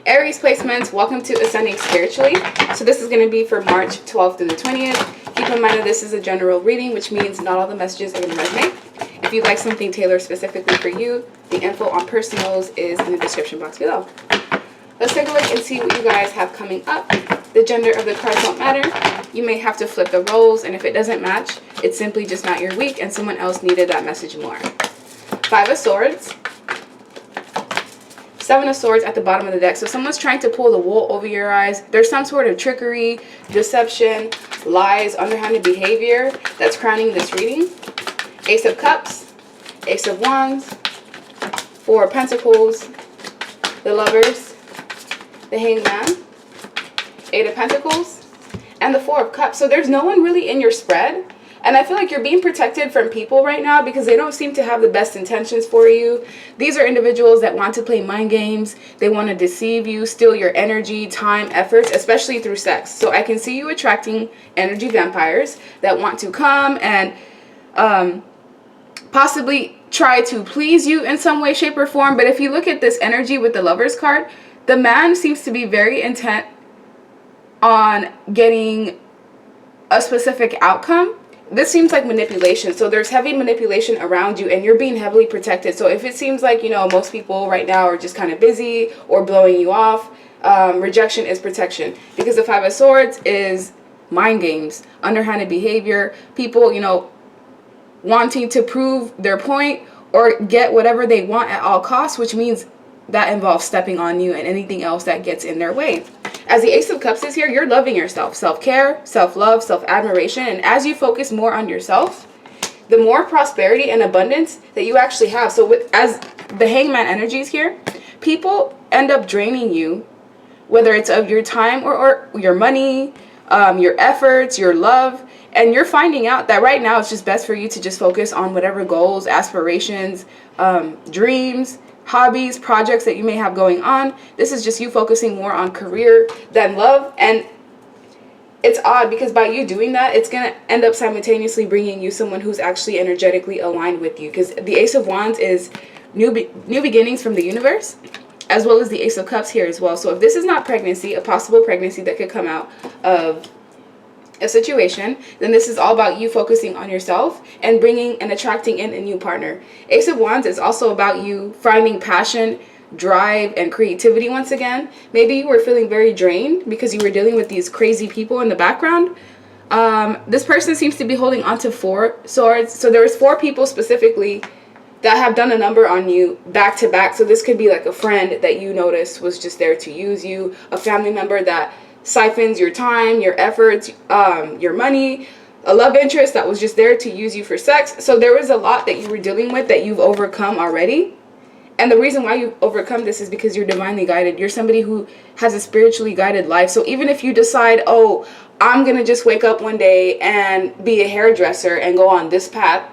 Aries placements, welcome to Ascending Spiritually. So this is going to be for March 12th through the 20th. Keep in mind that this is a general reading, which means not all the messages are going to resonate. If you'd like something tailored specifically for you, the info on personals is in the description box below. Let's take a look and see what you guys have coming up. The gender of the cards don't matter. You may have to flip the roles, and if it doesn't match, it's simply just not your week and someone else needed that message more. 5 of Swords. 7 of Swords at the bottom of the deck. So someone's trying to pull the wool over your eyes. There's some sort of trickery, deception, lies, underhanded behavior that's crowning this reading. Ace of Cups, Ace of Wands, 4 of Pentacles, the Lovers, the Hangman, 8 of Pentacles, and the 4 of Cups. So there's no one really in your spread. And I feel like you're being protected from people right now because they don't seem to have the best intentions for you. These are individuals that want to play mind games. They want to deceive you, steal your energy, time, efforts, especially through sex. So I can see you attracting energy vampires that want to come and possibly try to please you in some way, shape, or form. But if you look at this energy with the Lovers card, the man seems to be very intent on getting a specific outcome. This seems like manipulation. So there's heavy manipulation around you and you're being heavily protected. So if it seems like, you know, most people right now are just kind of busy or blowing you off, rejection is protection. Because the 5 of Swords is mind games, underhanded behavior, people, you know, wanting to prove their point or get whatever they want at all costs, which means that involves stepping on you and anything else that gets in their way. As the Ace of Cups is here, you're loving yourself. Self-care, self-love, self-admiration. And as you focus more on yourself, the more prosperity and abundance that you actually have. So as the Hangman energies here, people end up draining you, whether it's of your time or your money, your efforts, your love. And you're finding out that right now it's just best for you to just focus on whatever goals, aspirations, dreams, hobbies, projects that you may have going on. This is just you focusing more on career than love. And it's odd because by you doing that, it's going to end up simultaneously bringing you someone who's actually energetically aligned with you. Because the Ace of Wands is new beginnings from the universe, as well as the Ace of Cups here as well. So if this is not pregnancy, a possible pregnancy that could come out of a situation, then this is all about you focusing on yourself and bringing and attracting in a new partner. Ace of Wands is also about you finding passion, drive, and creativity once again. Maybe you were feeling very drained because you were dealing with these crazy people in the background. This person seems to be holding on to 4 swords. So there was 4 people specifically that have done a number on you back to back. So this could be like a friend that you noticed was just there to use you, a family member that siphons your time, your efforts, your money, a love interest that was just there to use you for sex. So there was a lot that you were dealing with that you've overcome already. And the reason why you've overcome this is because you're divinely guided. You're somebody who has a spiritually guided life. So even if you decide, oh, I'm going to just wake up one day and be a hairdresser and go on this path,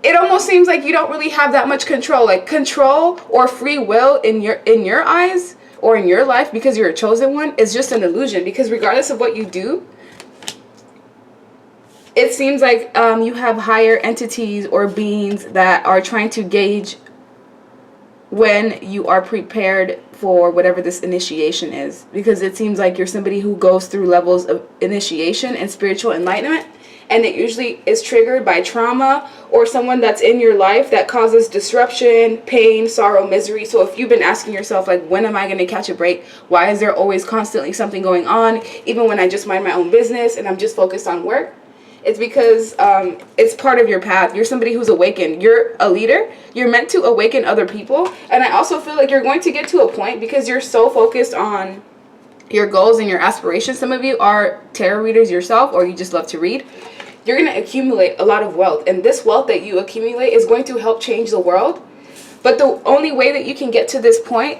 it almost seems like you don't really have that much control. Like control or free will in your eyes or in your life, because you're a chosen one, is just an illusion. Because regardless of what you do, it seems like you have higher entities or beings that are trying to gauge when you are prepared for whatever this initiation is. Because it seems like you're somebody who goes through levels of initiation and spiritual enlightenment, and it usually is triggered by trauma or someone that's in your life that causes disruption, pain, sorrow, misery. So if you've been asking yourself, like, when am I going to catch a break? Why is there always constantly something going on, even when I just mind my own business and I'm just focused on work? It's because it's part of your path. You're somebody who's awakened. You're a leader. You're meant to awaken other people. And I also feel like you're going to get to a point, because you're so focused on your goals and your aspirations. Some of you are tarot readers yourself, or you just love to read. You're going to accumulate a lot of wealth. And this wealth that you accumulate is going to help change the world. But the only way that you can get to this point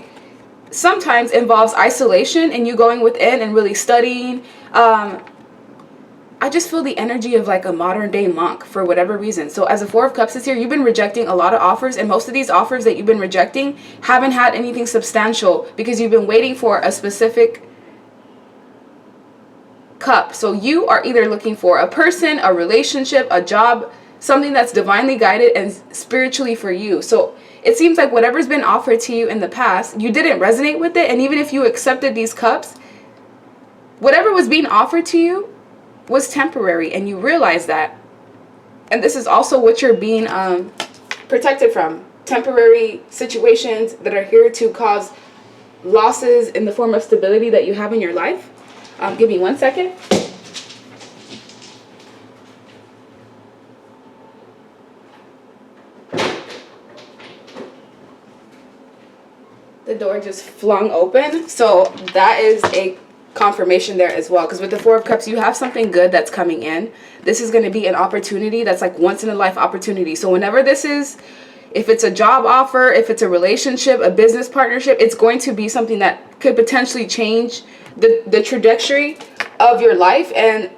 sometimes involves isolation and you going within and really studying. I just feel the energy of like a modern day monk for whatever reason. So as a 4 of Cups is here, you've been rejecting a lot of offers, and most of these offers that you've been rejecting haven't had anything substantial because you've been waiting for a specific cup. So you are either looking for a person, a relationship, a job, something that's divinely guided and spiritually for you. So it seems like whatever's been offered to you in the past, you didn't resonate with it. And even if you accepted these cups, whatever was being offered to you was temporary, and you realize that. And this is also what you're being protected from. Temporary situations that are here to cause losses in the form of stability that you have in your life. Give me 1 second. The door just flung open. So that is a confirmation there as well, because with the Four of Cups, you have something good that's coming in. This is going to be an opportunity that's like once in a life opportunity. So whenever this is, if it's a job offer, if it's a relationship, a business partnership, it's going to be something that could potentially change the trajectory of your life and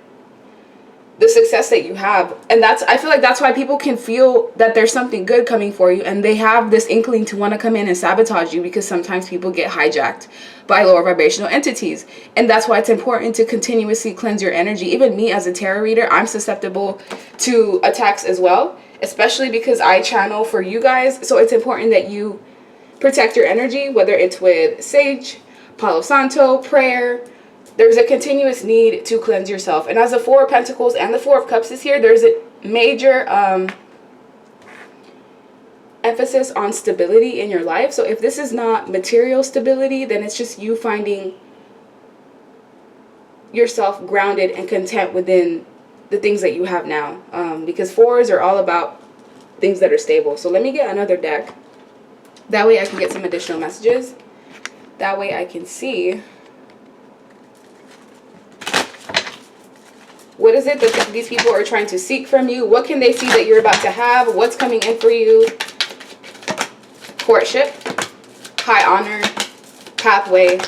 the success that you have. And that's, I feel like that's why people can feel that there's something good coming for you, and they have this inkling to want to come in and sabotage you, because sometimes people get hijacked by lower vibrational entities. And that's why it's important to continuously cleanse your energy. Even me as a tarot reader, I'm susceptible to attacks as well, especially because I channel for you guys. So it's important that you protect your energy, whether it's with sage, Palo Santo, prayer. There's a continuous need to cleanse yourself. And as the Four of Pentacles and the Four of Cups is here, there's a major emphasis on stability in your life. So if this is not material stability, then it's just you finding yourself grounded and content within the things that you have now. Because fours are all about things that are stable. So let me get another deck. That way I can get some additional messages. That way I can see, what is it that these people are trying to seek from you? What can they see that you're about to have? What's coming in for you? Courtship, high honor, pathway,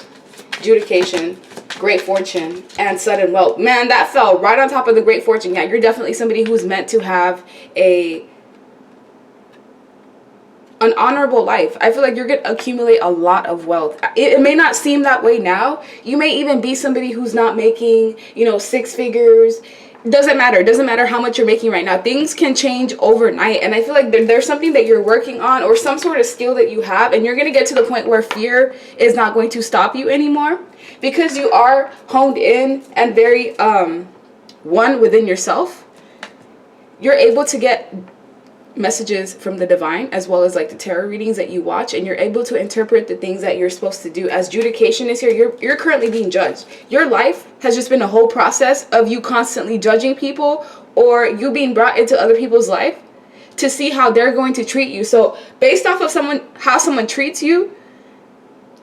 adjudication, great fortune, and sudden wealth. Man, that fell right on top of the great fortune. Yeah, you're definitely somebody who's meant to have an honorable life. I feel like you're going to accumulate a lot of wealth. It may not seem that way now. You may even be somebody who's not making, you know, 6 figures. Doesn't matter. Doesn't matter how much you're making right now. Things can change overnight. And I feel like there's something that you're working on, or some sort of skill that you have, and you're going to get to the point where fear is not going to stop you anymore, because you are honed in and very one within yourself. You're able to get messages from the divine, as well as like the tarot readings that you watch, and you're able to interpret the things that you're supposed to do. As adjudication is here, you're currently being judged. Your life has just been a whole process of you constantly judging people, or you being brought into other people's life to see how they're going to treat you. So based off of how someone treats you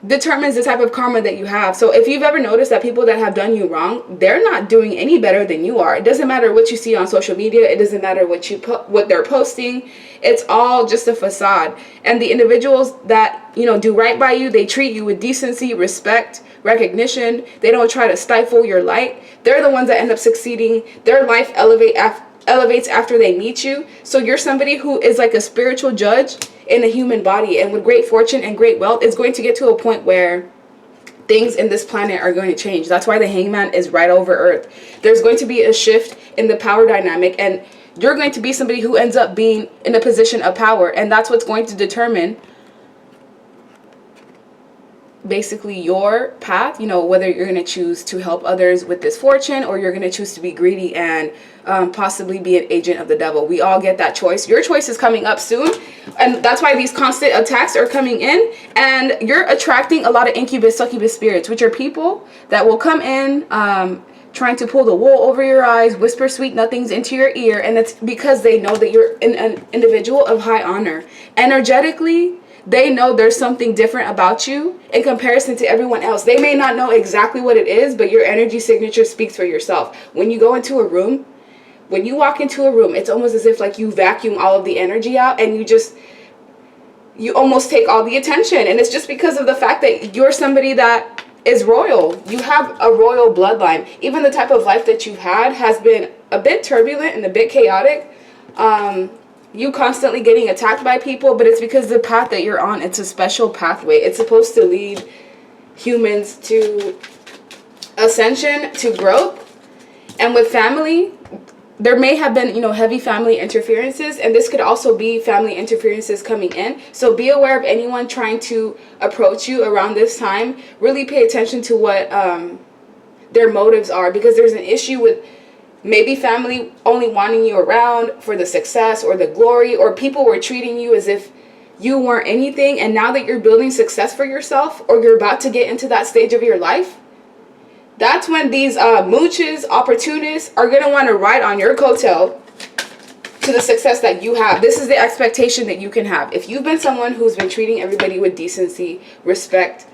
determines the type of karma that you have. So if you've ever noticed that people that have done you wrong, they're not doing any better than you are. It doesn't matter what you see on social media. It doesn't matter what they're posting. It's all just a facade. And the individuals that, you know, do right by you, they treat you with decency, respect, recognition. They don't try to stifle your light. They're the ones that end up succeeding. Their life elevates after they meet you. So you're somebody who is like a spiritual judge in a human body, and with great fortune and great wealth, it's going to get to a point where things in this planet are going to change. That's why the Hangman is right over Earth. There's going to be a shift in the power dynamic, and you're going to be somebody who ends up being in a position of power, and that's what's going to determine basically your path, you know, whether you're going to choose to help others with this fortune, or you're going to choose to be greedy and possibly be an agent of the devil. We all get that choice. Your choice is coming up soon, and that's why these constant attacks are coming in, and you're attracting a lot of incubus, succubus spirits, which are people that will come in trying to pull the wool over your eyes, whisper sweet nothings into your ear, and it's because they know that you're an individual of high honor. Energetically, they know there's something different about you in comparison to everyone else. They may not know exactly what it is, but your energy signature speaks for yourself. When you go into a room, when you walk into a room, it's almost as if like you vacuum all of the energy out, and you almost take all the attention. And it's just because of the fact that you're somebody that is royal. You have a royal bloodline. Even the type of life that you've had has been a bit turbulent and a bit chaotic. You constantly getting attacked by people, but it's because the path that you're on, it's a special pathway. It's supposed to lead humans to ascension, to growth. And with family, there may have been, you know, heavy family interferences, and this could also be family interferences coming in. So be aware of anyone trying to approach you around this time. Really pay attention to what their motives are, because there's an issue with maybe family only wanting you around for the success or the glory, or people were treating you as if you weren't anything, and now that you're building success for yourself, or you're about to get into that stage of your life, that's when these mooches, opportunists, are going to want to ride on your coattail to the success that you have. This is the expectation that you can have. If you've been someone who's been treating everybody with decency, respect,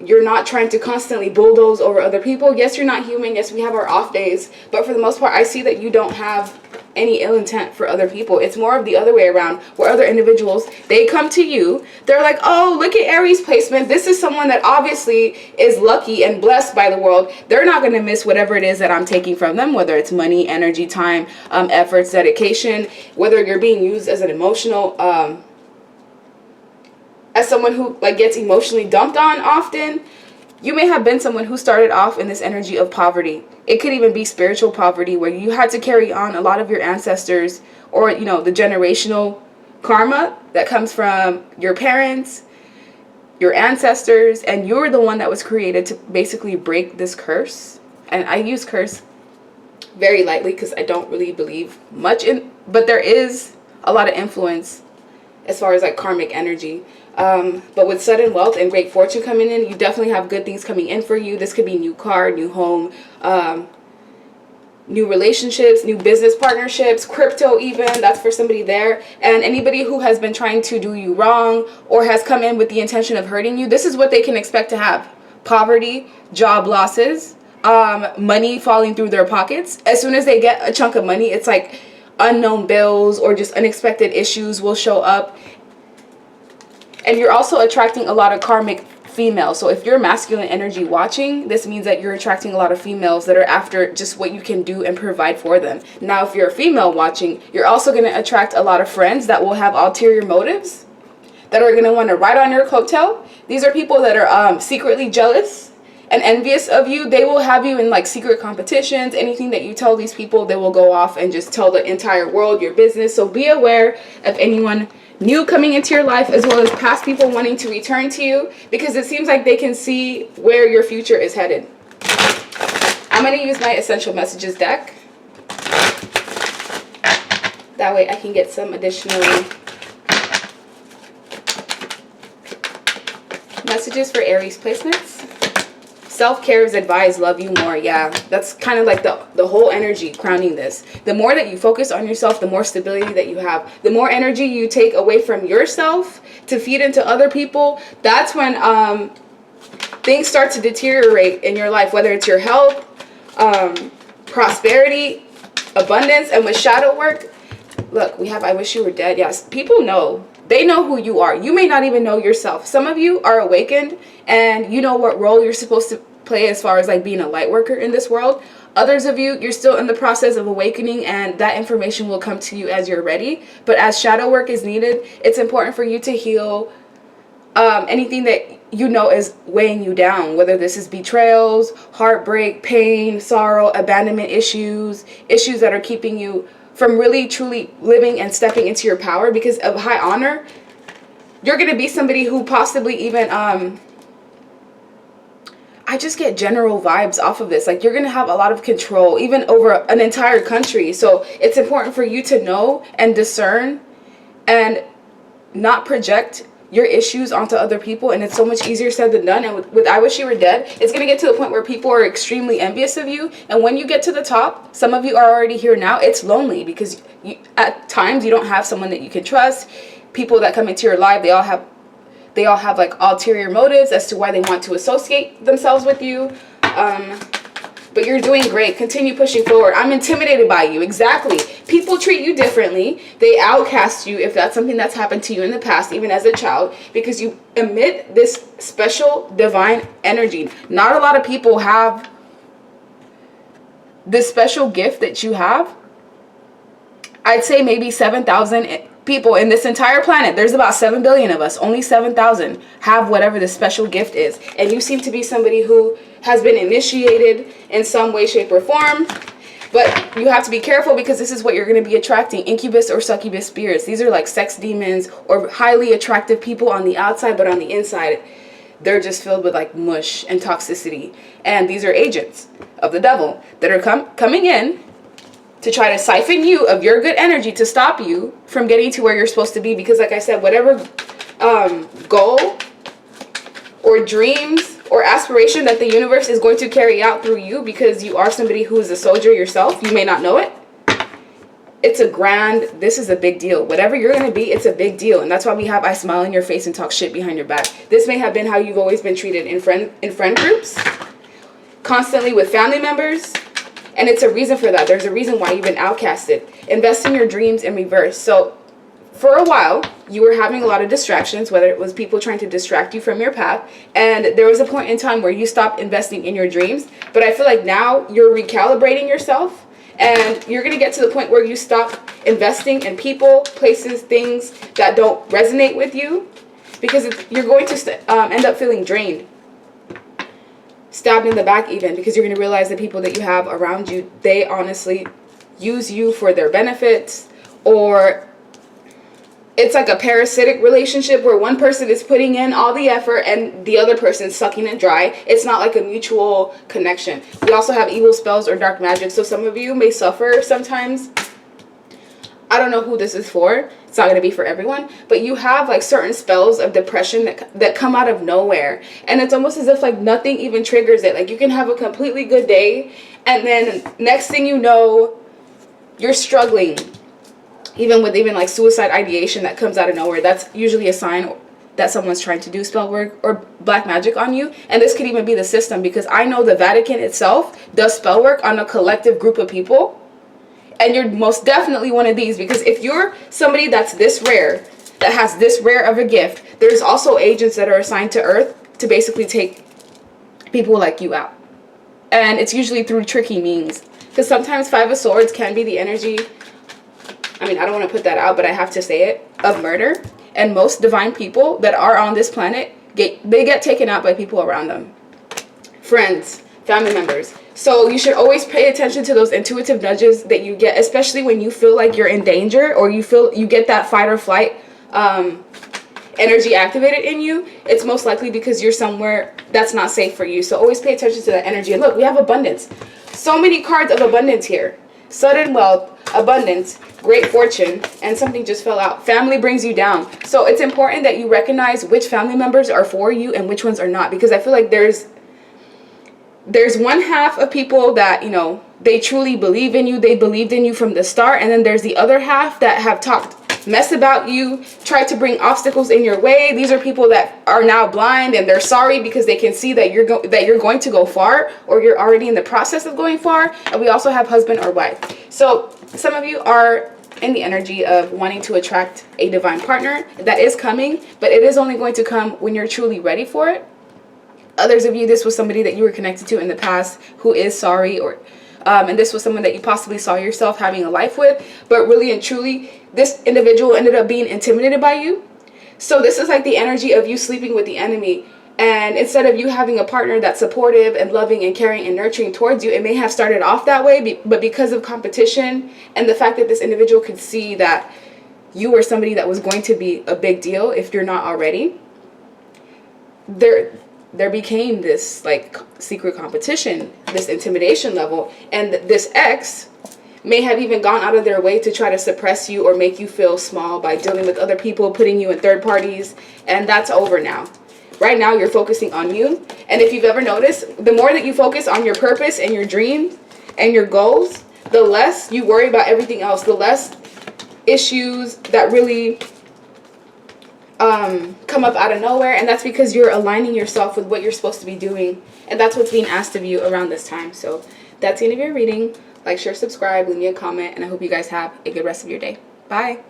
you're not trying to constantly bulldoze over other people. Yes, you're not human. Yes, we have our off days. But for the most part, I see that you don't have any ill intent for other people. It's more of the other way around, where other individuals, they come to you. They're like, oh, look at Aries placement. This is someone that obviously is lucky and blessed by the world. They're not going to miss whatever it is that I'm taking from them, whether it's money, energy, time, efforts, dedication, whether you're being used as an emotional as someone who like gets emotionally dumped on often. You may have been someone who started off in this energy of poverty. It could even be spiritual poverty, where you had to carry on a lot of your ancestors, or, you know, the generational karma that comes from your parents, your ancestors, and you're the one that was created to basically break this curse. And I use curse very lightly because I don't really believe much in, but there is a lot of influence as far as like karmic energy. But with sudden wealth and great fortune coming in, you definitely have good things coming in for you. This could be new car, new home, new relationships, new business partnerships, crypto even. That's for somebody there. And anybody who has been trying to do you wrong or has come in with the intention of hurting you, this is what they can expect to have. Poverty, job losses, money falling through their pockets. As soon as they get a chunk of money, it's like unknown bills or just unexpected issues will show up. And you're also attracting a lot of karmic females. So if you're masculine energy watching, this means that you're attracting a lot of females that are after just what you can do and provide for them. Now, if you're a female watching, you're also going to attract a lot of friends that will have ulterior motives, that are going to want to ride on your coattail. These are people that are secretly jealous and envious of you. They will have you in like secret competitions. Anything that you tell these people, they will go off and just tell the entire world your business. So be aware of anyone new coming into your life, as well as past people wanting to return to you, because it seems like they can see where your future is headed. I'm going to use my Essential Messages deck. That way I can get some additional messages for Aries placements. Self-care is advised. Love you more. Yeah, that's kind of like the whole energy crowning this. The more that you focus on yourself, the more stability that you have. The more energy you take away from yourself to feed into other people, that's when things start to deteriorate in your life, whether it's your health, prosperity, abundance. And with shadow work, look, we have I wish you were dead. Yes, people know. They know who you are. You may not even know yourself. Some of you are awakened and you know what role you're supposed to play as far as like being a light worker in this world. Others of you, you're still in the process of awakening, and that information will come to you as you're ready. But as shadow work is needed, it's important for you to heal anything that you know is weighing you down, whether this is betrayals, heartbreak, pain, sorrow, abandonment issues that are keeping you from really truly living and stepping into your power. Because of high honor, you're going to be somebody who possibly even I just get general vibes off of this. Like, you're going to have a lot of control, even over an entire country. So it's important for you to know and discern and not project your issues onto other people. And it's so much easier said than done. And with I Wish You Were Dead, it's going to get to the point where people are extremely envious of you. And when you get to the top, some of you are already here now, it's lonely because at times you don't have someone that you can trust. People that come into your life, they all have like ulterior motives as to why they want to associate themselves with you. But you're doing great. Continue pushing forward. I'm intimidated by you. Exactly. People treat you differently. They outcast you if that's something that's happened to you in the past, even as a child, because you emit this special divine energy. Not a lot of people have this special gift that you have. I'd say maybe 7,000 people in this entire planet. There's about 7 billion of us. Only 7,000 have whatever the special gift is. And you seem to be somebody who has been initiated in some way, shape, or form. But you have to be careful because this is what you're going to be attracting. Incubus or succubus spirits. These are like sex demons or highly attractive people on the outside, but on the inside, they're just filled with like mush and toxicity. And these are agents of the devil that are coming in to try to siphon you of your good energy to stop you from getting to where you're supposed to be. Because like I said, whatever goal or dreams or aspiration that the universe is going to carry out through you, because you are somebody who is a soldier yourself, you may not know it. It's this is a big deal. Whatever you're going to be, it's a big deal. And that's why we have I smile in your face and talk shit behind your back. This may have been how you've always been treated in friend groups, constantly with family members. And it's a reason for that. There's a reason why you've been outcasted. Invest in your dreams in reverse. So for a while, you were having a lot of distractions, whether it was people trying to distract you from your path. And there was a point in time where you stopped investing in your dreams. But I feel like now you're recalibrating yourself. And you're going to get to the point where you stop investing in people, places, things that don't resonate with you. Because you're going to end up feeling drained. Stabbed in the back even. Because you're going to realize the people that you have around you, they honestly use you for their benefits. Or it's like a parasitic relationship where one person is putting in all the effort and the other person is sucking it dry. It's not like a mutual connection. We also have evil spells or dark magic. So some of you may suffer sometimes. I don't know who this is for. It's not going to be for everyone. But you have like certain spells of depression that come out of nowhere. And it's almost as if like nothing even triggers it. Like you can have a completely good day. And then next thing you know, you're struggling. Even with like suicide ideation that comes out of nowhere. That's usually a sign that someone's trying to do spell work or black magic on you. And this could even be the system, because I know the Vatican itself does spell work on a collective group of people. And you're most definitely one of these, because if you're somebody that's this rare, that has this rare of a gift, there's also agents that are assigned to Earth to basically take people like you out. And it's usually through tricky means. Because sometimes Five of Swords can be the energy, I mean, I don't want to put that out, but I have to say it, of murder. And most divine people that are on this planet, they get taken out by people around them. Friends, family members. So you should always pay attention to those intuitive nudges that you get, especially when you feel like you're in danger or you get that fight or flight energy activated in you. It's most likely because you're somewhere that's not safe for you. So always pay attention to that energy. And look, we have abundance. So many cards of abundance here. Sudden wealth, abundance, great fortune, and something just fell out. Family brings you down. So it's important that you recognize which family members are for you and which ones are not, because I feel like there's one half of people that, you know, they truly believe in you, they believed in you from the start, and then there's the other half that have talked mess about you, tried to bring obstacles in your way. These are people that are now blind and they're sorry because they can see that you're going to go far, or you're already in the process of going far. And we also have husband or wife. So some of you are in the energy of wanting to attract a divine partner that is coming, but it is only going to come when you're truly ready for it. Others of you, this was somebody that you were connected to in the past who is sorry, or and this was someone that you possibly saw yourself having a life with, but really and truly this individual ended up being intimidated by you. So this is like the energy of you sleeping with the enemy, and instead of you having a partner that's supportive and loving and caring and nurturing towards you, it may have started off that way, but because of competition and the fact that this individual could see that you were somebody that was going to be a big deal if you're not already, there became this like secret competition, this intimidation level, and this ex may have even gone out of their way to try to suppress you or make you feel small by dealing with other people, putting you in third parties, and that's over now. Right now you're focusing on you. And if you've ever noticed, the more that you focus on your purpose and your dreams and your goals, the less you worry about everything else, the less issues that really come up out of nowhere. And that's because you're aligning yourself with what you're supposed to be doing, and that's what's being asked of you around this time. So that's the end of your reading. Like, share, subscribe, leave me a comment, and I hope you guys have a good rest of your day. Bye.